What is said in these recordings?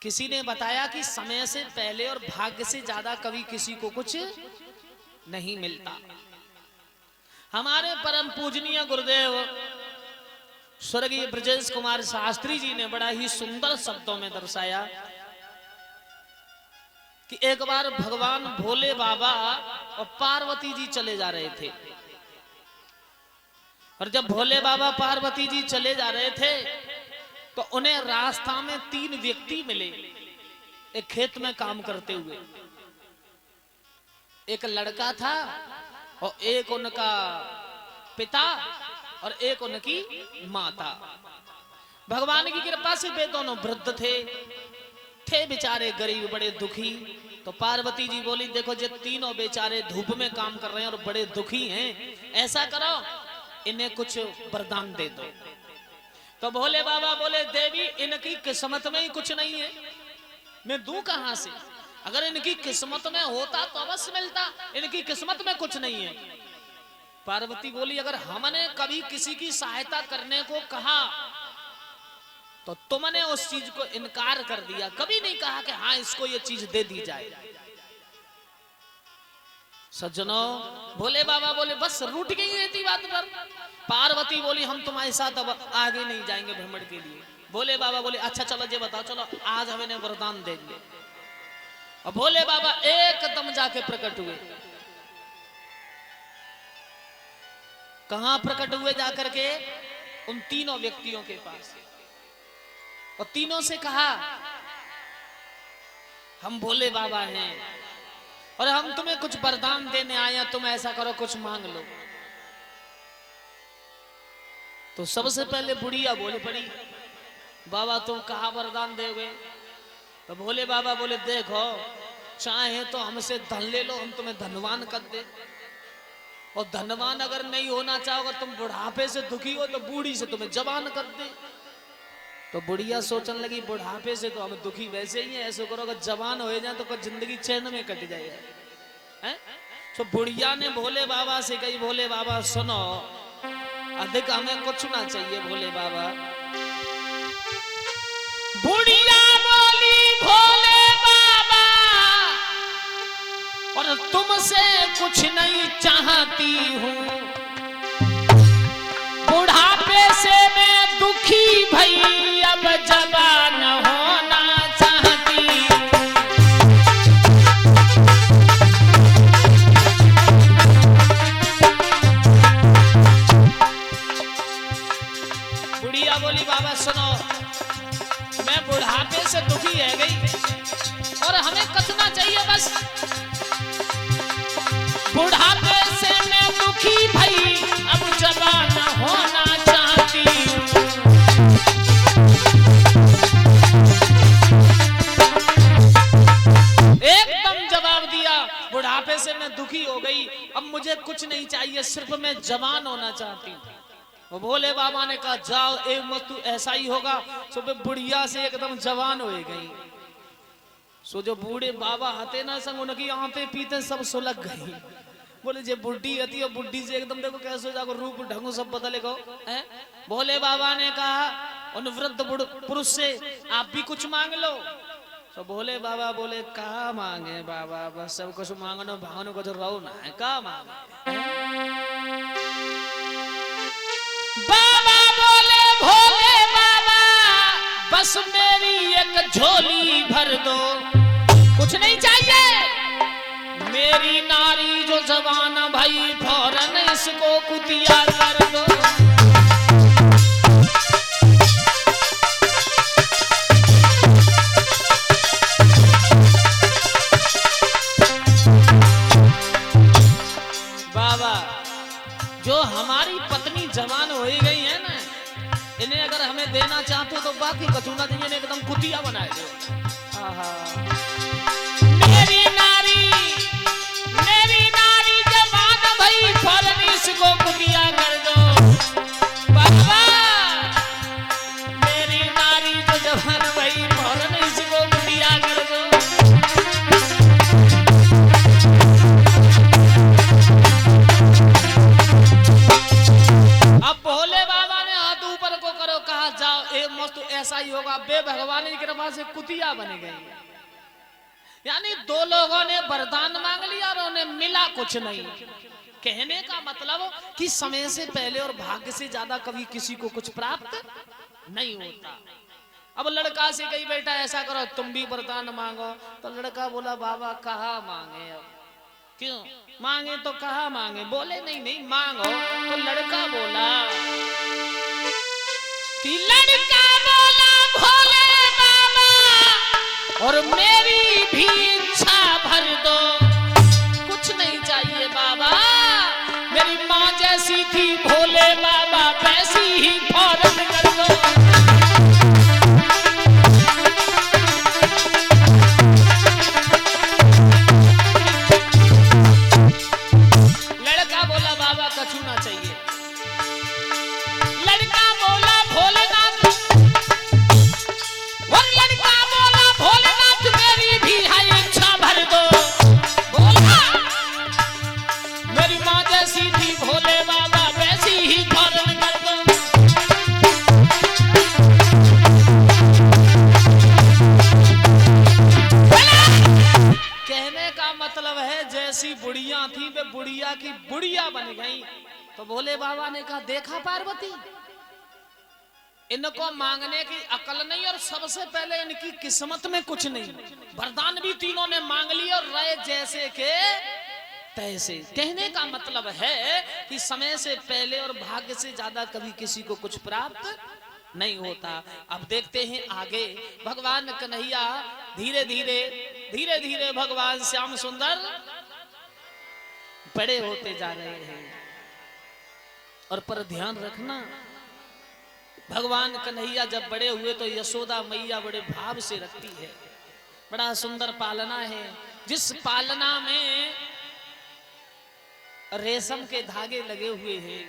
किसी ने बताया कि समय से पहले और भाग्य से ज्यादा कभी किसी को कुछ नहीं मिलता। हमारे परम पूजनीय गुरुदेव स्वर्गीय ब्रजेश कुमार शास्त्री जी ने बड़ा ही सुंदर शब्दों में दर्शाया कि एक बार भगवान भोले बाबा और पार्वती जी चले जा रहे थे, और जब भोले बाबा पार्वती जी चले जा रहे थे तो उन्हें रास्ता में 3 व्यक्ति मिले, एक खेत में काम करते हुए। एक लड़का था और एक उनका पिता और एक उनकी माता। भगवान की कृपा से वे दोनों वृद्ध थे बेचारे गरीब, बड़े दुखी। तो पार्वती जी बोली, देखो ये तीनों बेचारे धूप में काम कर रहे हैं और बड़े दुखी हैं, ऐसा करो इन्हें कुछ वरदान दे दो। तो भोले बाबा बोले, देवी इनकी किस्मत में ही कुछ नहीं है, मैं दूं कहां से? अगर इनकी किस्मत में होता तो अवश्य मिलता, इनकी किस्मत में कुछ नहीं है। पार्वती बोली, अगर हमने कभी किसी की सहायता करने को कहा तो तुमने उस चीज को इनकार कर दिया, कभी नहीं कहा कि हाँ इसको ये चीज दे दी जाए। सज्जनों, भोले बाबा बोले, बस रूठ गई रहती बात पर। पार्वती बोली, हम तुम्हारे साथ अब आगे नहीं जाएंगे भ्रमण के लिए। भोले बाबा बोले, अच्छा चलो ये बताओ, चलो आज हम इन्हें वरदान देंगे। और भोले बाबा एकदम जाके प्रकट हुए। कहां प्रकट हुए? जाकर के उन तीनों व्यक्तियों के पास, और तीनों से कहा, हम भोले बाबा हैं और हम तुम्हें कुछ वरदान देने आए हैं, तुम ऐसा करो कुछ मांग लो। तो सबसे पहले बुढ़िया बोले पड़ी, बाबा तुम कहा वरदान दोगे? तो भोले बाबा बोले, देखो चाहे तो हमसे धन ले लो, हम तुम्हें धनवान कर दे, और धनवान अगर नहीं होना चाहोगे, तुम बुढ़ापे से दुखी हो तो बूढ़ी से तुम्हें जवान कर दे। तो बुढ़िया सोचने लगी, बुढ़ापे से तो हम दुखी वैसे ही हैं, ऐसे करो अगर जवान हो जाए तो कुछ जिंदगी चैन में कट जाएगा। तो बुढ़िया ने भोले बाबा से कही, भोले बाबा सुनो, अधिक हमें कुछ ना चाहिए भोले बाबा। बुढ़िया बोली, भोले बाबा और तुमसे कुछ नहीं चाहती हूँ, बुढ़ापे से मैं दुखी भई अब जवान होना चाहती। बुढ़िया बोली, बाबा सुनो, मैं बुढ़ापे से दुखी है गई और हमें कतना चाहिए बस, बुढ़ापे से मैं दुखी भई अब जवान होना चाहती। एकदम जवाब दिया, बुढ़ापे से मैं दुखी हो गई, अब मुझे कुछ नहीं चाहिए, सिर्फ मैं जवान होना चाहती हूँ। वो भोले बाबा ने कहा, जाओ एक मत तू ऐसा ही होगा। सो बुढ़िया से एकदम जवान हो गई। सो जो बूढ़े बाबा हते ना संग, उनकी आंतें पीते सब सुलग गई। बोले जे बुढ़ी हती और बुढ़ी से एकदम देखो कैसे जाकर रूप ढंग सब बदलेगा। भोले बाबा ने कहा उन वृद्ध पुरुष से, आप भी कुछ मांग लो। तो भोले बाबा बोले, कहा मांगे बाबा, बस सब कुछ मांगनो भावनो कुछ रहो ना है, कहा मांगे? बाबा बोले, भोले बाबा बस मेरी एक झोली भर दो, कुछ नहीं चाहिए। मेरी नारी जो जवान भाई फौरन इसको कुतिया कर दो। बाबा, जो हमारी पत्नी जवान हो ही गई है ना, इन्हें अगर हमें देना चाहते हो तो बाकी कचूना चाहिए, एकदम कुतिया बनाए दो। मेरी नारी जवान भाई फौरन इसको कुतिया कर दो। बाबा, मेरी नारी जो जवान भाई फौरन इसको कुतिया कर दो। अब भोले बाबा ने हाथ ऊपर को करो, कहा जाओ एक मस्त ऐसा ही होगा, वे भगवान की कृपा से कुतिया बन गई। यानी दो लोगों ने वरदान मांग लिया और उन्हें मिला कुछ नहीं। कहने का मतलब कि समय से पहले और भाग्य से ज्यादा कभी किसी को कुछ प्राप्त नहीं होता। अब लड़का से कही बेटा ऐसा करो तुम भी वरदान मांगो, तो लड़का बोला बाबा कहाँ मांगे, अब क्यों मांगे तो कहाँ मांगे, बोले नहीं नहीं मांगो। तो लड़का बोला कि लड़का बोला भोले बाबा और मेरी भी इच्छा भर दो, कुछ नहीं चाहिए बाबा, मेरी माँ जैसी थी भोले बाबा वैसी ही फौरन कर दो। लड़का बोला बाबा कछु ना चाहिए। लड़का बोला भोलेनाथ, और लड़का बोला भोलेनाथ मेरी भी है इच्छा भर दो। बोला मेरी माँ जैसी थी भोले बाबा वैसी ही फौरन कर दो। कहने का मतलब है जैसी बुढ़िया थी वे बुढ़िया की बुढ़िया बन गई। तो भोले बाबा ने कहा देखा पार्वती, इनको मांगने की अकल नहीं और सबसे पहले इनकी किस्मत में कुछ नहीं। वरदान भी तीनों ने मांग लिए और रहे जैसे के तैसे। कहने का मतलब है कि समय से पहले और भाग्य से ज्यादा कभी किसी को कुछ प्राप्त नहीं होता। अब देखते हैं आगे भगवान कन्हैया धीरे धीरे भगवान श्याम सुंदर बड़े होते जा रहे हैं। और पर ध्यान रखना भगवान कन्हैया जब बड़े हुए तो यशोदा मैया बड़े भाव से रखती है। बड़ा सुंदर पालना है, जिस पालना में रेशम के धागे लगे हुए हैं।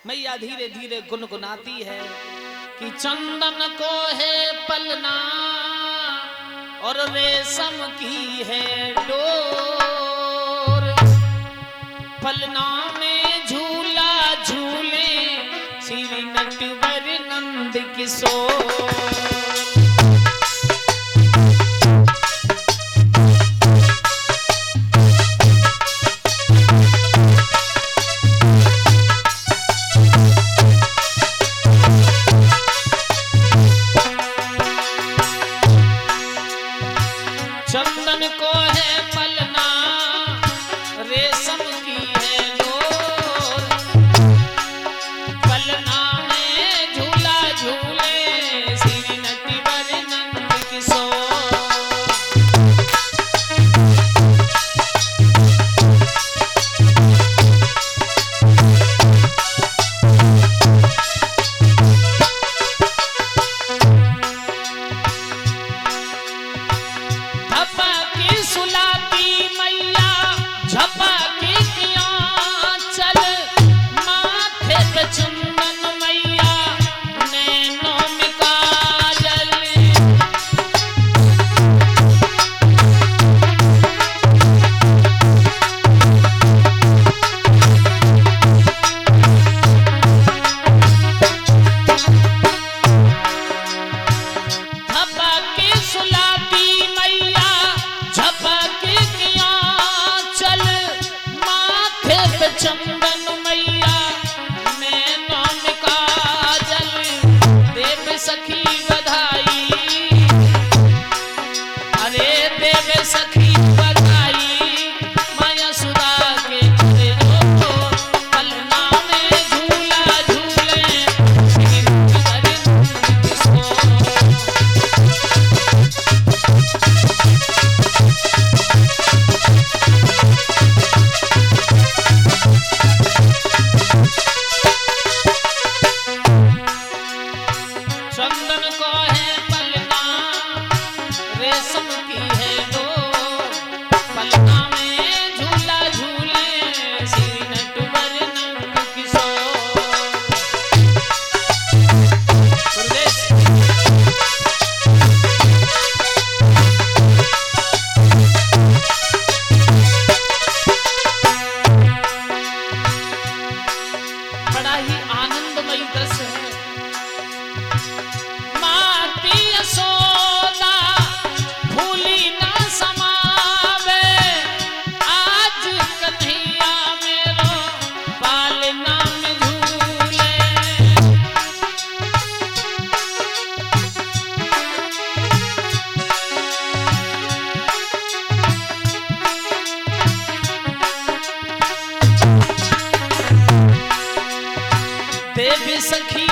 मैया धीरे धीरे गुनगुनाती है कि चंदन को है पलना और रेशम की है डोर, पलना में झूला झूले श्री नटवर नंद किशोर। चंदन को है पलना रेशम की है डोर, पलना में झूला झूले श्री नटवर नंद किशोर। सुलाती मैया झपकी किया चल, माथे पे चंदन मैया नैनों में काजल। झपकी सुलाती मैया झपकी किया चल, माथे पे चंदन मैया नैनों में काजल। देव सखी बधाई, अरे देव सखी बधाई, माया सुधा के जो पलना में झूला झूले श्री नटवर नंद किशोर। चंदन को है पलना रेशम की है डोर, पलना में झूला झूले श्री नटवर नंद किशोर। बड़ा ही आनंदमयी दृश्य है। माती भी सखी